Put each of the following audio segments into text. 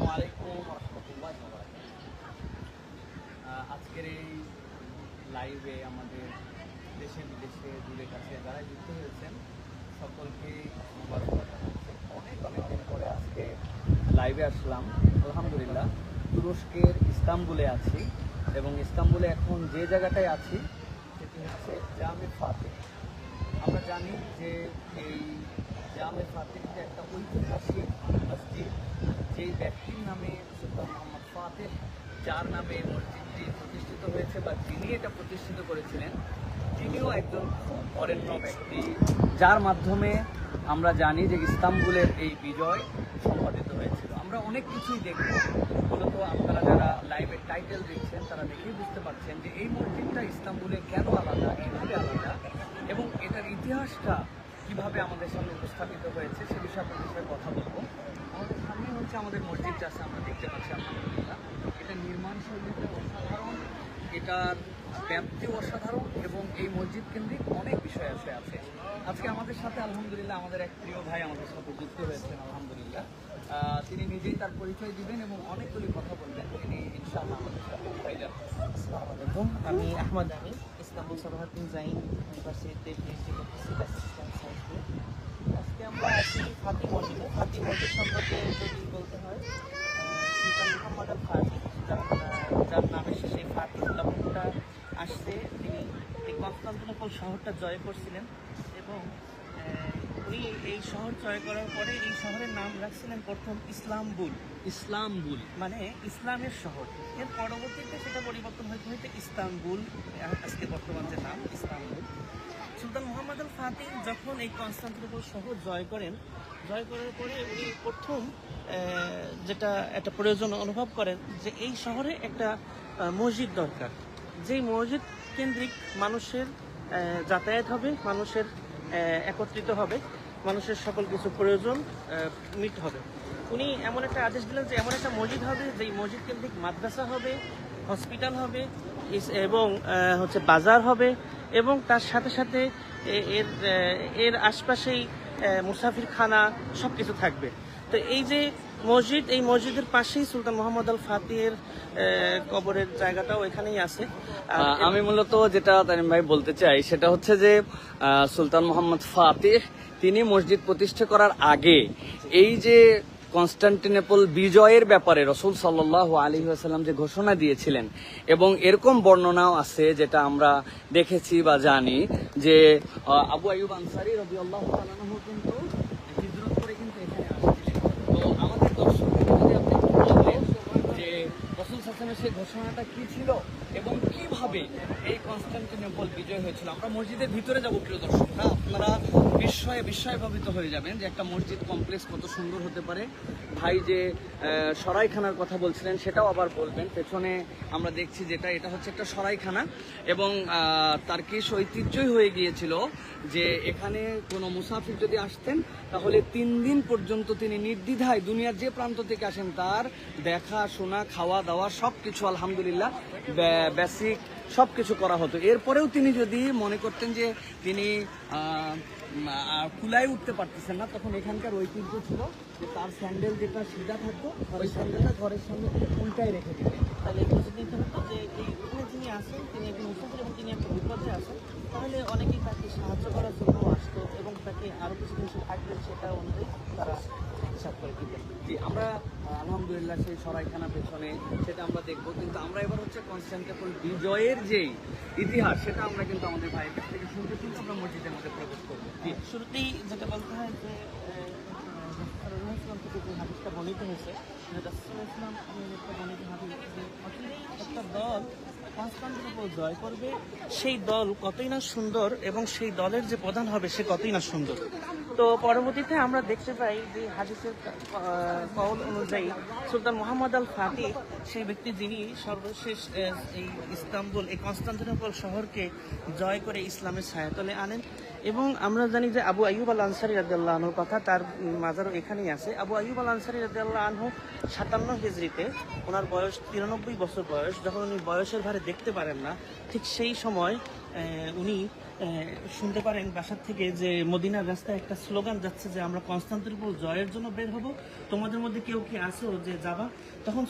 আসসালামু আলাইকুম রহমতুল্লাহি ওয়া বারাকাতুহু। আজকের এই লাইভে আমাদের দেশে বিদেশে দূরে কাছে যারা যুক্ত হয়েছেন সকলকে মোবারকবাদ জানাচ্ছি। অনেক দিন পরে আজকে লাইভে আসলাম। আলহামদুলিল্লাহ, তুরস্কের ইস্তাম্বুলে আছি এবং ইস্তাম্বুলে এখন যে জায়গাটায় আছি সেটি হচ্ছে জামে ফাতেহ। আমরা জানি যে এই জামে ফাতেহটা একটা ঐতিহাসিক মসজিদ, যেই ব্যক্তির নামে সুলতান মোহাম্মদ ফাতেহ, যার নামে মসজিদটি প্রতিষ্ঠিত হয়েছে বা যিনি এটা প্রতিষ্ঠিত করেছিলেন, তিনিও একজন খুব বরেণ্য ব্যক্তি, যার মাধ্যমে আমরা জানি যে ইস্তাম্বুলের এই বিজয় সম্পাদিত হয়েছিল। আমরা অনেক কিছুই দেখব, মূলত আপনারা যারা লাইভের টাইটেল দেখছেন তারা দেখেই বুঝতে পারছেন যে এই মসজিদটা ইস্তাম্বুলে কেন আলাদা, কীভাবে আলাদা এবং এটার ইতিহাসটা কীভাবে আমাদের সামনে উপস্থাপিত হয়েছে সে বিষয়ে আপনাদের সাথে কথা বলবো। আমাদের সামনে হচ্ছে আমাদের মসজিদটা আছে, আমরা দেখতে পাচ্ছি আলহামদুলিল্লাহ। এটা নির্মাণ শৈলীটা অসাধারণ, এটার ব্যাপ্তি অসাধারণ এবং এই মসজিদ কেন্দ্রিক অনেক বিষয় আছে। আজকে আমাদের সাথে আলহামদুলিল্লাহ আমাদের এক প্রিয় ভাই আমাদের সাথে যুক্ত হয়েছেন আলহামদুলিল্লাহ। তিনি নিজেই তার পরিচয় দিবেন এবং অনেকগুলি কথা বলবেন। তিনি ইনশাআল্লাহ আমাদের সাথে হয়ে যাবেন। আসসালামু আলাইকুম, আমি আহমদ আমিন, ইস্তাম্বুল সালাহাদ্দিন জাইন ইউনিভার্সিটিতে পিএইচডি করতেছি অ্যাসিস্ট্যান্ট সায়েন্স নিয়ে। আজকে আমরা আছি ফাতিহ মসজিদে। ফাতিহ মসজিদ সম্পর্কে যদি বলতে হয়, সুলতান মুহাম্মদ আল ফাতিহ, যার নামের শেষে ফাতিহ লফজটা আসছে, তিনি এই কনস্টান্টিনোপল শহরটা জয় করছিলেন এবং উনি এই শহর জয় করার পরে এই শহরের নাম রাখছিলেন প্রথম ইসলামবুল। ইসলামবুল মানে ইসলামের শহর। এর পরবর্তীতে সেটা পরিবর্তন হইতে হইতে ইস্তাম্বুল, আজকে বর্তমান যে নাম ইস্তাম্বুল। সুলতান মুহাম্মদ আল ফাতিহ যখন এই কনস্টান্টিনোপল শহর জয় করার পরে উনি প্রথম যেটা একটা প্রয়োজন অনুভব করেন যে এই শহরে একটা মসজিদ দরকার, যেই মসজিদ কেন্দ্রিক মানুষের যাতায়াত হবে, মানুষের একত্রিত হবে, মানুষের সকল কিছু প্রয়োজন মিট হবে। উনি এমন একটা আদেশ দিলেন যে এমন একটা মসজিদ হবে যেই মসজিদ কেন্দ্রিক মাদ্রাসা হবে, হসপিটাল হবে এবং হচ্ছে বাজার হবে এবং তার সাথে সাথে এর আশপাশেই মুসাফিরখানা সব কিছু থাকবে। তো এই যে মসজিদ, এই মসজিদের পাশেই সুলতান মোহাম্মদ আল ফাতিহের কবরের জায়গাটাও এখানেই আছে। আমি মূলত যেটা তানিম ভাই বলতে চাই সেটা হচ্ছে যে সুলতান মোহাম্মদ ফাতিহ তিনি মসজিদ প্রতিষ্ঠা করার আগে এই যে কনস্টান্টিনোপল বিজয়ের ব্যাপারে রাসূল সাল্লাল্লাহু আলাইহি ওয়াসাল্লাম যে ঘোষণা দিয়েছিলেন এবং এরকম বর্ণনাও আছে যেটা আমরা দেখেছি বা জানি যে আবু আইয়ুব আনসারী রাদিয়াল্লাহু তাআলা আনহু কিন্তু হিজরত করে কিন্তু এখানে আসছিলেন। তো আমাদের দর্শকদের যদি আপনি একটু বলবেন যে রাসূল সাল্লাল্লাহু আলাইহি ওয়াসাল্লামের সেই ঘোষণাটা কি ছিল এবং কিভাবে এই কনস্টান্টিনোপল বিজয় হয়েছিল। আমরা মসজিদের ভিতরে যাব প্রিয় দর্শকরা, আপনারা বিস্ময়ে ভাবিত হয়ে যাবেন যে একটা মসজিদ কমপ্লেক্স কত সুন্দর হতে পারে। ভাই যে সরাইখানার কথা বলছিলেন সেটাও আবার বলবেন। পেছনে আমরা দেখছি যেটা, এটা হচ্ছে একটা সরাইখানা এবং তার্কিশ ঐতিহ্যই হয়ে গিয়েছিল যে এখানে কোনো মুসাফির যদি আসতেন তাহলে 3 দিন পর্যন্ত তিনি নির্দ্বিধায় দুনিয়ার যে প্রান্ত থেকে আসেন তার দেখা শোনা খাওয়া দাওয়া সব কিছু আলহামদুলিল্লাহ বেসিক সব কিছু করা হতো। এরপরেও তিনি যদি মনে করতেন যে তিনি কুলায় উঠতে পারতেছেন না, তখন এখানকার ঐতিহ্য ছিল যে তার স্যান্ডেল যেটা সিধা থাকতো ওই স্যান্ডেলটা ঘরের সামনে উল্টায় রেখে দিতেন। তাহলে এটা যদি হতো যে এইখানে যিনি আসেন তিনি একজন মুসাফির এবং তিনি একটা বিপদে আসেন, তাহলে অনেকেই তাকে সাহায্য করার জন্য আসতো এবং তাকে আরও কিছু কিছু থাকবেন সেটা অনুযায়ী তারা হিসাব করে দিতেন। জি, আমরা আলহামদুলিল্লাহ সেই সরাইখানা পেছনে সেটা আমরা দেখবো, কিন্তু আমরা এবার হচ্ছে কনস্টান্টিনোপল বিজয়ের যেই ইতিহাস সেটা আমরা কিন্তু আমাদের ভাইয়ের কাছ থেকে শুনতে শুনতে আমরা মসজিদের মধ্যে প্রবেশ করবো। শুরুতেই যেটা বলতে হয় যে রাসূলুল্লাহ থেকে যে হাদিসটা বর্ণিত হয়েছে, রাসূলুল্লাহ বর্ণিত হাদিস যে একটা দল কনস্টান্টিনোপল জয় করবে, সেই দল কতই না সুন্দর এবং সেই দলের যে প্রধান হবে সে কতই না সুন্দর। তো পরবর্তীতে আমরা দেখতে পাই যে হাদিসের কওল অনুযায়ী সুলতান মুহাম্মদ আল ফাতিহ সেই ব্যক্তি যিনি সর্বশেষ এই ইস্তাম্বুল, এই কনস্টান্টিনোপল শহরকে জয় করে ইসলামের ছায়াতলে আনেন এবং আমরা জানি যে আবু আইয়ুব আল আনসারী রাদিয়াল্লাহু আনহুর কথা, তার মাজারও এখানেই আছে। আবু আইয়ুব আল আনসারী রাদিয়াল্লাহু আনহু 57 হিজরিতে, ওনার বয়স 93 বছর বয়স, যখন উনি বয়সের ভারে দেখতে পারেন না, ঠিক সেই সময় উনি শুনতে পারেন বাসার থেকে যে মদিনার রাস্তায় একটা স্লোগান যাচ্ছে যে আমরা কনস্টান্টিনোপল জয়ের জন্য বের হব, তোমাদের মধ্যে কেউ কি আছো যে যাবা? তখন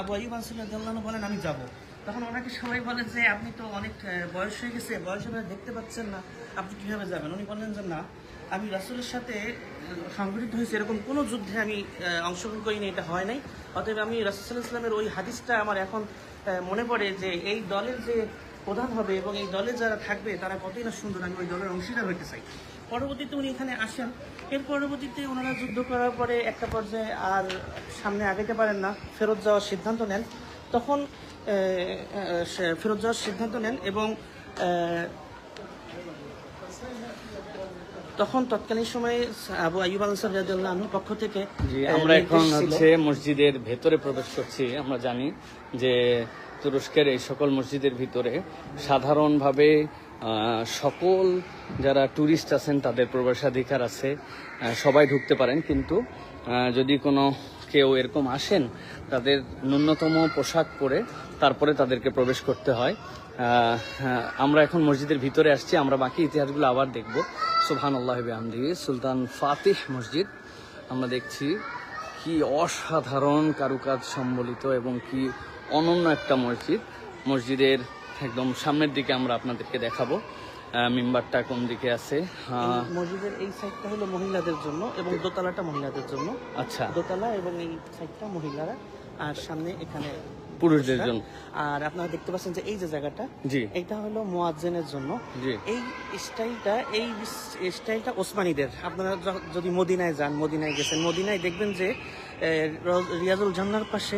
আবু আইয়ুব আনসারী রাদিয়াল্লাহু আনহু বলেন আমি যাব। তখন ওনাকে সবাই বলে যে আপনি তো অনেক বয়স হয়ে গেছে, বয়সের ভারে দেখতে পাচ্ছেন না, আপনি কিভাবে যাবেন? উনি বললেন যে না, আমি রাসূলের সাথে সংগঠিত হয়েছে এরকম কোনো যুদ্ধে আমি অংশগ্রহণ করিনি, এটা হয় নাই। অতএব আমি রাসূল সাল্লাল্লাহু আলাইহি ওয়াসাল্লামের ওই হাদিসটা আমার এখন মনে পড়ে যে এই দলের যে প্রধান হবে এবং এই দলে যারা থাকবে তারা কতই না সুন্দর, আমি ওই দলের অংশীদার হতে চাই। পরবর্তীতে উনি এখানে আসেন। এর পরবর্তীতে ওনারা যুদ্ধ করার পরে একটা পর্যায়ে আর সামনে আগাইতে পারেন না, ফেরত যাওয়ার সিদ্ধান্ত নেন। তখন ফেরত যাওয়ার সিদ্ধান্ত নেন এবং তখন তৎকালীন সময়ে আবু আইয়ুব আল আনসারী রাদিয়াল্লাহু আনহুর পক্ষ থেকে আমরা এখন হচ্ছে মসজিদের ভেতরে প্রবেশ করছি। আমরা জানি যে তুরস্কের এই সকল মসজিদের ভিতরে সাধারণভাবে সকল যারা ট্যুরিস্ট আছেন তাদের প্রবেশাধিকার আছে, সবাই ঢুকতে পারেন। কিন্তু যদি কোনো কেউ এরকম আসেন, তাদের ন্যূনতম পোশাক পরে তারপরে তাদেরকে প্রবেশ করতে হয়। আমরা এখন মসজিদের ভিতরে আসছি, আমরা বাকি ইতিহাসগুলো আবার দেখব। সুবহানাল্লাহি ওয়া বিহামদিহি, সুলতান ফাতিহ মসজিদ আমরা দেখছি। কি অসাধারণ কারুকাজ সম্বলিত এবং কি অনন্য একটা মসজিদ। মসজিদের একদম সামনের দিকে আমরা আপনাদেরকে দেখাবো মিম্বারটা কোন দিকে আছে। মসজিদের এই সাইডটা হলো মহিলাদের জন্য এবং দোতলাটা মহিলাদের জন্য। আচ্ছা, দোতলা এবং এই সাইডটা মহিলারা, আর সামনে এখানে পুরুষদের জন্য। আর আপনারা দেখতে পাচ্ছেন যে এই যে জায়গাটা, জি, এটা হলো মুয়াজ্জিনের জন্য। জি, এই স্টাইলটা ওসমানীদের। আপনারা যদি মদিনায় যান, মদিনায় গেছেন, মদিনায় দেখবেন যে রিয়াজুল জান্নার পাশে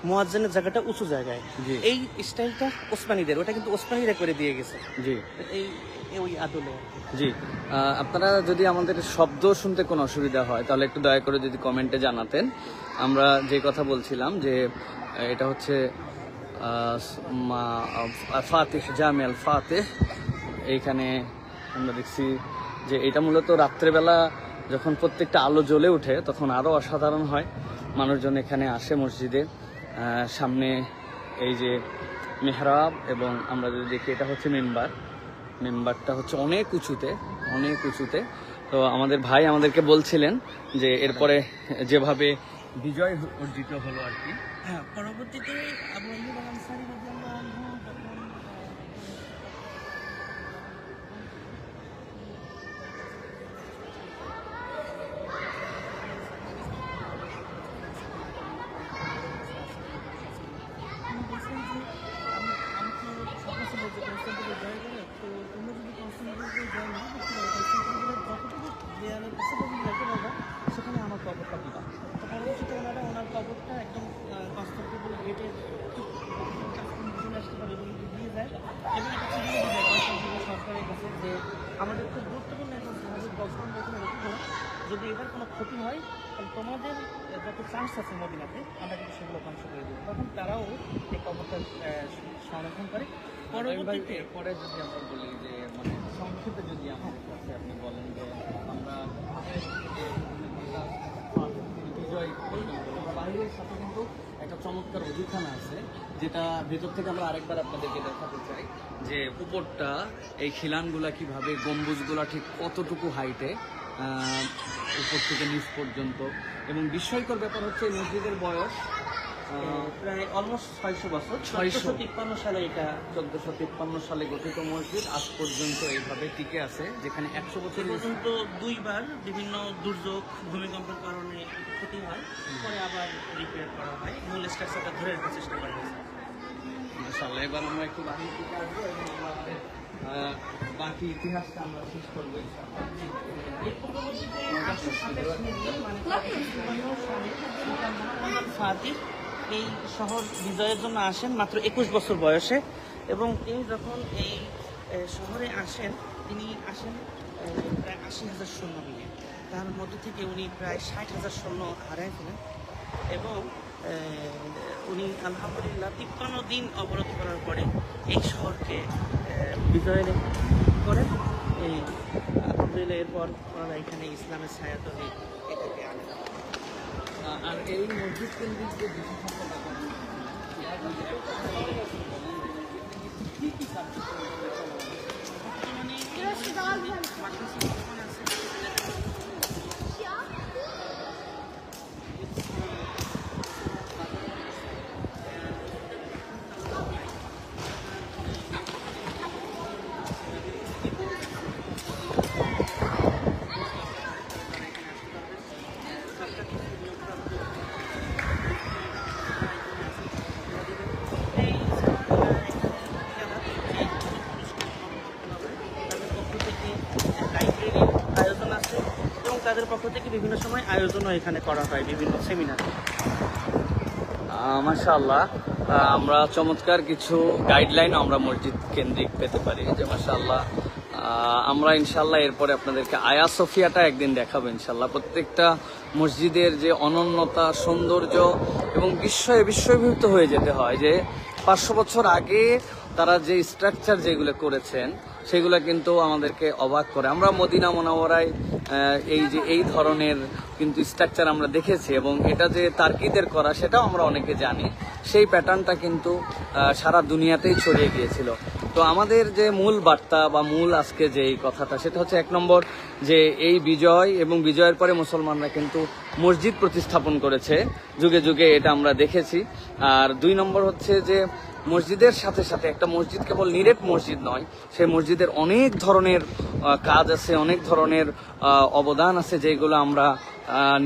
মুয়াজ্জিনের জায়গাটা উঁচু জায়গায়। এই স্টাইলটা ওসমানীদের, ওটা কিন্তু ওসমানীরা করে দিয়ে গেছে। জি, এই ওই আদলে। জি, আপনারা যদি আমাদের শব্দ শুনতে কোনো অসুবিধা হয় তাহলে একটু দয়া করে যদি কমেন্টে জানাতেন। আমরা যে কথা বলছিলাম যে এটা হচ্ছে ফাতিহ, জামে আল ফাতিহ। এইখানে আমরা দেখছি যে এটা মূলত রাত্রেবেলা যখন প্রত্যেকটা আলো জ্বলে ওঠে তখন আরও অসাধারণ হয়। মানুষজন এখানে আসে মসজিদে। সামনে এই যে মেহরাব এবং আমরা যদি দেখি এটা হচ্ছে মেম্বারটা হচ্ছে অনেক উঁচুতে, অনেক উঁচুতে। তো আমাদের ভাই আমাদেরকে বলছিলেন যে এরপরে যেভাবে বিজয় অর্জিত হলো আর কি। হ্যাঁ, পরবর্তীতে আবু আইয়ুব আল আনসারী রাদিয়াল্লাহু আনহু সেখানে আমার কবরটা দিবা। পরবর্তীতে ওনার কবরটা একদম কনস্টান্টিনোপল গেটে চলে আসতে পারে বলে দিয়ে যায় এবং এটা চিনিয়ে দিয়ে যায় কনস্টান্টিনোপল সরকারের কাছে যে আমাদের খুব গুরুত্বপূর্ণ একজন সাহায্য বর্তমান এখানে রেখে, যদি এবার কোনো ক্ষতি হয় তাহলে তোমাদের যত চান্স আছে মদিনাতে আমরা কিন্তু সেগুলো ধ্বংস করে দেবো। তখন তারাও এই কবরটা সংরক্ষণ করে। পরবর্তীতে পরে যদি আমরা বলি যে মানে সংক্ষেপে যদি আমাদের কাছে আপনি বলেন যে আমরা বিজয় বাইরের সাথে কিন্তু একটা চমৎকার অধিখান আছে, যেটা ভেতর থেকে আমরা আরেকবার আপনাদেরকে দেখাতে চাই যে উপরটা এই খিলানগুলা কিভাবে, গম্বুজগুলা ঠিক কতটুকু হাইটে উপর থেকে নিচ পর্যন্ত। এবং বিস্ময়কর ব্যাপার হচ্ছে এই মসজিদের বয়স প্রায় অলমোস্ট 600 বছর। 1453 সালে এটা 1453 সালে গঠিত মসজিদ আজ পর্যন্ত এইভাবে টিকে আছে, যেখানে 100 বছর পর্যন্ত দুইবার বিভিন্ন দুর্যোগ, ভূমিকম্পের কারণে ক্ষতি হয়, পরে আবার রিপেয়ার করা হয়, মূল স্ট্রাকচারটা ধরে রাখার চেষ্টা করা হয়েছে। মাশাআল্লাহ, এবার আমরা একটু বাকি দিকে আসবো এবং আমাদের বাকি ইতিহাসটা আমরা শেষ করবো ফাতিহ এই শহর বিজয়ের জন্য আসেন মাত্র 21 বছর বয়সে, এবং তিনি যখন এই শহরে আসেন তিনি আসেন প্রায় 80,000 সৈন্য নিয়ে। তার মধ্যে থেকে উনি প্রায় 60,000 সৈন্য হারায় ফেলেন এবং উনি আলহামদুলিল্লাহ 53 দিন অবরোধ করার পরে এই শহরকে বিজয় করেন এই আলহামদুলিল্লাহ এরপর ওনারা এখানে ইসলামের ছায়াতলে এটাকে আনে। আর এই মসজিদ কেন্দ্রিক যে বিশেষজ্ঞতা কি কি সাবজেক্ট আয়োজন আছে এবং তাদের পক্ষ থেকে বিভিন্ন সময় আয়োজনও এখানে করা হয়, বিভিন্ন সেমিনার। মাশাআল্লাহ, আমরা চমৎকার কিছু গাইডলাইন আমরা মসজিদ কেন্দ্রিক পেতে পারি। যে মাশাআল্লাহ আমরা ইনশাল্লাহ এরপরে আপনাদেরকে আয়া সোফিয়াটা একদিন দেখাবো ইনশাল্লাহ। প্রত্যেকটা মসজিদের যে অনন্যতা, সৌন্দর্য এবং বিস্ময়ীভূত হয়ে যেতে হয় যে 500 বছর আগে তারা যে স্ট্রাকচার যেগুলো করেছেন সেগুলো কিন্তু আমাদেরকে অবাক করে। আমরা মদিনা মুনাওয়ারায় এই ধরনের কিন্তু স্ট্রাকচার আমরা দেখেছি এবং এটা যে তার্কিদের করা সেটাও আমরা অনেকে জানি। সেই প্যাটার্নটা কিন্তু সারা দুনিয়াতেই ছড়িয়ে গিয়েছিল। তো আমাদের যে মূল বার্তা বা মূল আজকে যে এই কথাটা সেটা হচ্ছে 1 নম্বর যে এই বিজয় এবং বিজয়ের পরে মুসলমানরা কিন্তু মসজিদ প্রতিস্থাপন করেছে, যুগে যুগে এটা আমরা দেখেছি। আর 2 নম্বর হচ্ছে যে মসজিদের সাথে সাথে একটা মসজিদ কেবল নিরেট মসজিদ নয়, সেই মসজিদের অনেক ধরনের কাজ আছে, অনেক ধরনের অবদান আছে যেগুলো আমরা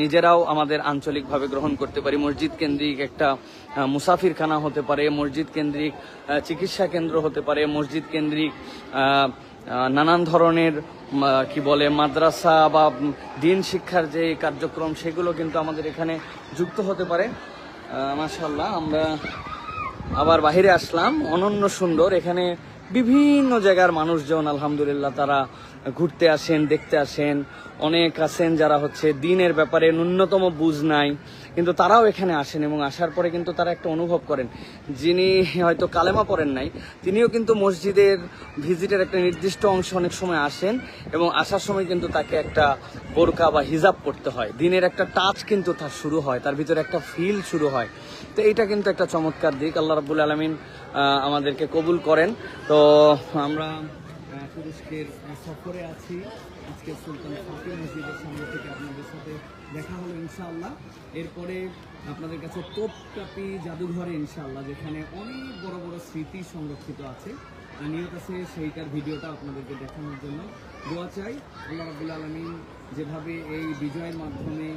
নিজেরাও আমাদের আঞ্চলিকভাবে গ্রহণ করতে পারি। মসজিদ কেন্দ্রিক একটা মুসাফিরখানা হতে পারে, মসজিদ কেন্দ্রিক চিকিৎসা কেন্দ্র হতে পারে, মসজিদ কেন্দ্রিক নানান ধরনের কি বলে মাদ্রাসা বা দিন শিক্ষার যে কার্যক্রম সেগুলো কিন্তু আমাদের এখানে যুক্ত হতে পারে। মাশাআল্লাহ, আমরা আবার বাহিরে আসলাম, অনন্য সুন্দর। এখানে বিভিন্ন জায়গার মানুষজন আলহামদুলিল্লাহ তারা ঘুরতে আসেন, দেখতে আসেন। অনেক আছেন যারা হচ্ছে দিনের ব্যাপারে ন্যূনতম বুঝ নাই, কিন্তু তারাও এখানে আসেন এবং আসার পরে কিন্তু তারা একটা অনুভব করেন। যিনি হয়তো কালেমা পড়েন নাই তিনিও কিন্তু মসজিদের ভিজিটের একটা নির্দিষ্ট অংশ অনেক সময় আসেন এবং আসার সময় কিন্তু তাকে একটা বোরকা বা হিজাব পড়তে হয়। দিনের একটা টাচ কিন্তু তার শুরু হয়, তার ভিতরে একটা ফিল শুরু হয়। তো এইটা কিন্তু একটা চমৎকার দিক। আল্লাহ রাব্বুল আলামিন আমাদেরকে কবুল করেন। তো আমরা তুরস্কের সফরে আছি, আজকে সুলতান ফাতেহ মসজিদের সামনে থেকে আপনাদের সাথে দেখা হলো ইনশাআল্লাহ। এরপরে আপনাদের কাছে তোপকাপি জাদুঘরে ইনশাআল্লাহ, যেখানে অনেক বড় বড় স্মৃতি সংরক্ষিত আছে, নিয়ত আছে সেইটার ভিডিওটা আপনাদেরকে দেখানোর জন্য। দোয়া চাই আল্লাহ রাব্বুল আলামিন যেভাবে এই বিজয়ের মাধ্যমে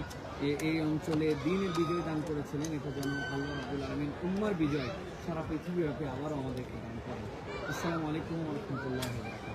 এই অঞ্চলে দ্বীনের বিজয় দান করেছিলেন, এটা যেন আল্লাহ রাব্বুল আলামিন উম্মার বিজয় সারা পৃথিবীব্যাপী আবারও আমাদেরকে দান করেন। আসসালামু আলাইকুম ওয়া রাহমাতুল্লাহি ওয়া বারাকাতুহু।